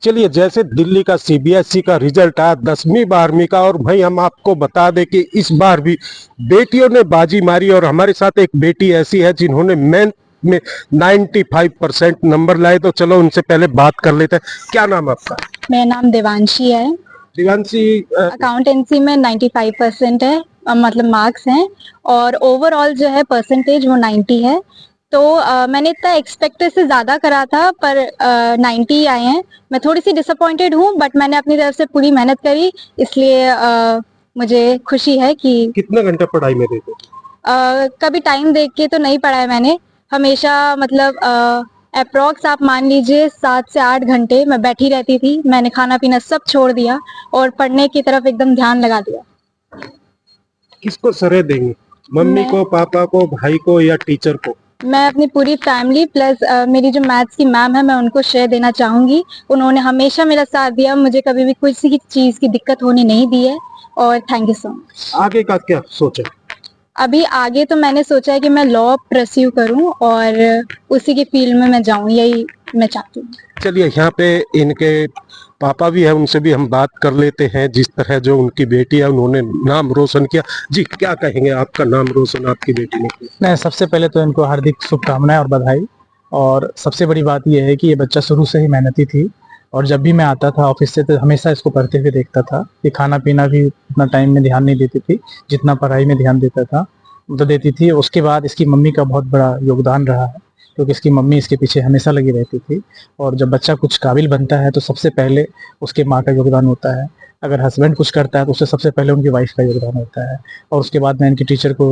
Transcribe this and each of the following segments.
चलिए, जैसे दिल्ली का सीबीएसई का रिजल्ट आया 10वीं 12वीं का, और भाई हम आपको बता दें कि इस बार भी बेटियों ने बाजी मारी और हमारे साथ एक बेटी ऐसी है जिन्होंने मैथ में 95% नंबर लाए। तो चलो उनसे पहले बात कर लेते हैं। क्या नाम है आपका? मेरा नाम देवांशी है। दिवांशी, अकाउंटेंसी में 95% है, मतलब मार्क्स हैं, और ओवरऑल जो है परसेंटेज वो 90 है। तो मैंने इतना एक्सपेक्टेड से ज़्यादा करा था, पर 90 आए हैं। मैं थोड़ी सी डिसअपॉइंटेड हूँ, बट मैंने अपनी तरफ से पूरी मेहनत करी, इसलिए मुझे खुशी है कि कितना घंटा पढ़ाई में देते? कभी टाइम देख के तो नहीं पढ़ा है मैंने, हमेशा मतलब अप्रोक्स आप मान लीजिए 7 से 8 घंटे मैं बैठी रहती थी। मैंने खाना पीना सब छोड़ दिया और पढ़ने की तरफ एकदम ध्यान लगा दिया। किसको सरे देंगे? मम्मी को, पापा को, भाई को या टीचर को? मैं अपनी पूरी फैमिली प्लस मेरी जो मैथ्स की मैम है, मैं उनको श्रेय देना चाहूंगी। उन्होंने हमेशा मेरा साथ दिया, मुझे कभी भी किसी चीज की दिक्कत होने नहीं दी है, और थैंक यू सो मच। आगे का क्या सोचा? अभी आगे तो मैंने सोचा है कि मैं लॉ परस्यू करूं और उसी की फील्ड में मैं जाऊं, यही मैं चाहती हूँ। चलिए, यहाँ पे इनके पापा भी है, उनसे भी हम बात कर लेते हैं। जिस तरह जो उनकी बेटी है, उन्होंने नाम रोशन किया। जी, क्या कहेंगे? आपका नाम रोशन आपकी बेटी ने किया। नहीं, सबसे पहले तो इनको हार्दिक शुभकामनाएं और बधाई। और सबसे बड़ी बात यह है कि ये बच्चा शुरू से ही मेहनती थी, और जब भी मैं आता था ऑफिस से तो हमेशा इसको पढ़ते हुए देखता था। ये खाना पीना भी उतना टाइम में ध्यान नहीं देती थी जितना पढ़ाई में ध्यान देता था तो देती थी। उसके बाद इसकी मम्मी का बहुत बड़ा योगदान रहा है, क्योंकि इसकी मम्मी इसके पीछे हमेशा लगी रहती थी। और जब बच्चा कुछ काबिल बनता है तो सबसे पहले उसके माँ का योगदान होता है। अगर हस्बैंड कुछ करता है तो उससे सबसे पहले उनकी वाइफ का योगदान होता है। और उसके बाद मैं इनकी टीचर को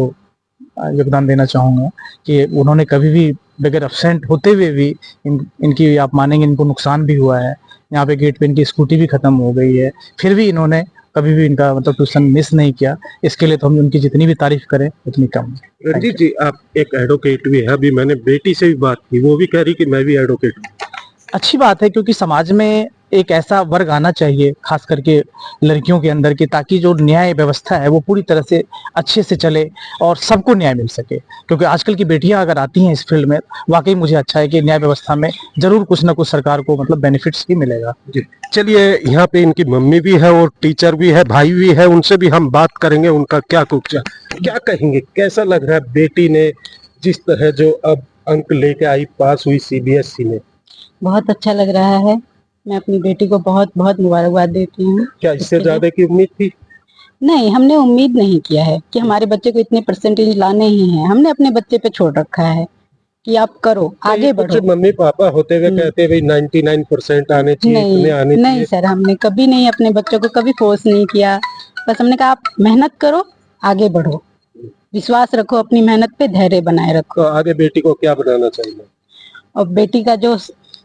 योगदान देना चाहूँगा कि उन्होंने कभी भी बगैर एब्सेंट होते हुए भी इनकी आप मानेंगे इनको नुकसान भी हुआ है। यहाँ पे गेट पे इनकी स्कूटी भी खत्म हो गई है, फिर भी इन्होंने कभी भी इनका मतलब ट्यूशन मिस नहीं किया। इसके लिए तो हम उनकी जितनी भी तारीफ करें उतनी कम है। रंजीत जी, आप एक एडवोकेट भी है। अभी मैंने बेटी से भी बात की, वो भी कह रही कि मैं भी एडवोकेट हूँ। अच्छी बात है, क्योंकि समाज में एक ऐसा वर्ग आना चाहिए खास करके लड़कियों के अंदर की, ताकि जो न्याय व्यवस्था है वो पूरी तरह से अच्छे से चले और सबको न्याय मिल सके। क्योंकि आजकल की बेटियां अगर आती हैं इस फील्ड में, वाकई मुझे अच्छा है कि न्याय व्यवस्था में जरूर कुछ ना कुछ सरकार को मतलब बेनिफिट्स भी मिलेगा। जी, चलिए, यहाँ पे इनकी मम्मी भी है और टीचर भी है, भाई भी है, उनसे भी हम बात करेंगे। उनका क्या कुछ, क्या कहेंगे? कैसा लग रहा है बेटी ने जिस तरह जो अब अंक लेके आई, पास हुई सीबीएसई में? बहुत अच्छा लग रहा है। मैं अपनी बेटी को बहुत बहुत मुबारकबाद देती हूँ। क्या इससे ज्यादा की उम्मीद थी? नहीं, हमने उम्मीद नहीं किया है कि हमारे बच्चे को इतने परसेंटेज लाने ही हैं। हमने अपने बच्चे पे छोड़ रखा है कि आप करो, आगे बढ़ो। मम्मी पापा होते हुए कहते भाई 99% आने चाहिए, इतने आने चाहिए। नहीं सर, हमने कभी नहीं अपने बच्चों को कभी फोर्स नहीं किया। बस हमने कहा आप मेहनत करो, आगे बढ़ो, विश्वास रखो अपनी मेहनत पे, धैर्य बनाए रखो। तो आगे बेटी को क्या बनाना चाहिए? और बेटी का जो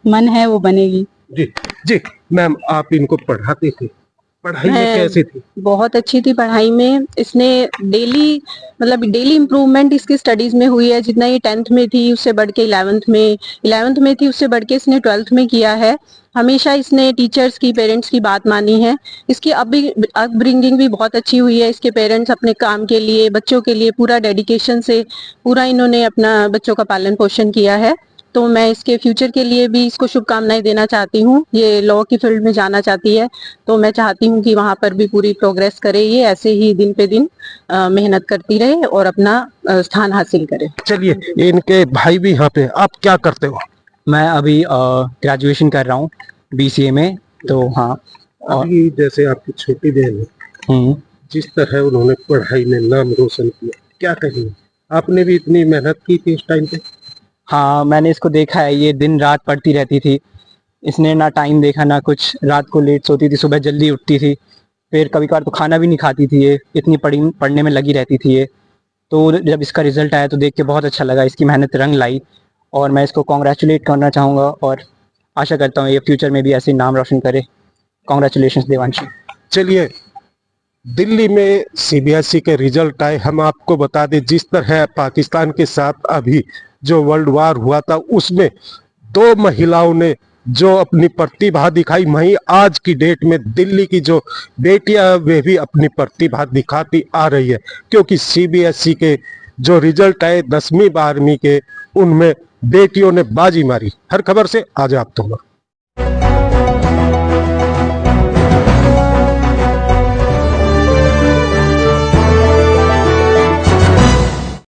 मन है वो बनेगी। जी जी मैम, आप इनको पढ़ाते थे, पढ़ाई में कैसे थी? बहुत अच्छी थी पढ़ाई में। इसने डेली मतलब डेली इम्प्रूवमेंट इसकी स्टडीज में हुई है। जितना ये 10th में थी उससे बढ़ के 11th में थी उससे बढ़ के इसने 12th में किया है। हमेशा इसने टीचर्स की, पेरेंट्स की बात मानी है। इसकी अपब्रिंगिंग भी बहुत अच्छी हुई है। इसके पेरेंट्स अपने काम के लिए, बच्चों के लिए पूरा डेडिकेशन से पूरा इन्होंने अपना बच्चों का पालन पोषण किया है। तो मैं इसके फ्यूचर के लिए भी इसको शुभकामनाएं देना चाहती हूँ। ये लॉ की फील्ड में जाना चाहती है, तो मैं चाहती हूँ कि वहाँ पर भी पूरी प्रोग्रेस करे। ये ऐसे ही दिन पे दिन मेहनत करती रहे और अपना स्थान हासिल करे। चलिए, इनके भाई भी यहाँ पे। आप क्या करते हो? मैं अभी ग्रेजुएशन कर रहा हूँ BCA में। तो हाँ, अभी जैसे आपकी छोटी बहन है, जिस तरह उन्होंने पढ़ाई में नाम रोशन किया, क्या कहेंगे? आपने भी इतनी मेहनत की थी उस टाइम पे? हाँ, मैंने इसको देखा है, ये दिन रात पढ़ती रहती थी। इसने ना टाइम देखा ना कुछ, रात को लेट सोती थी, सुबह जल्दी उठती थी, फिर कभी कभार तो खाना भी नहीं खाती थी। ये इतनी पढ़ने में लगी रहती थी ये। तो जब इसका रिजल्ट आया तो देख के बहुत अच्छा लगा, इसकी मेहनत रंग लाई, और मैं इसको कॉन्ग्रेचुलेट करना चाहूँगा और आशा करता हूँ ये फ्यूचर में भी ऐसे नाम रोशन करे। कॉन्ग्रेचुलेशंस देवांशी। चलिए, दिल्ली में सीबीएसई के रिजल्ट आए। हम आपको बता दें, जिस तरह पाकिस्तान के साथ अभी जो वर्ल्ड वार हुआ था, उसमें 2 महिलाओं ने जो अपनी प्रतिभा दिखाई, वहीं आज की डेट में दिल्ली की जो बेटियां वे भी अपनी प्रतिभा दिखाती आ रही है। क्योंकि सीबीएसई के जो रिजल्ट आए 10वीं 12वीं के, उनमें बेटियों ने बाजी मारी। हर खबर से आज आप तुम।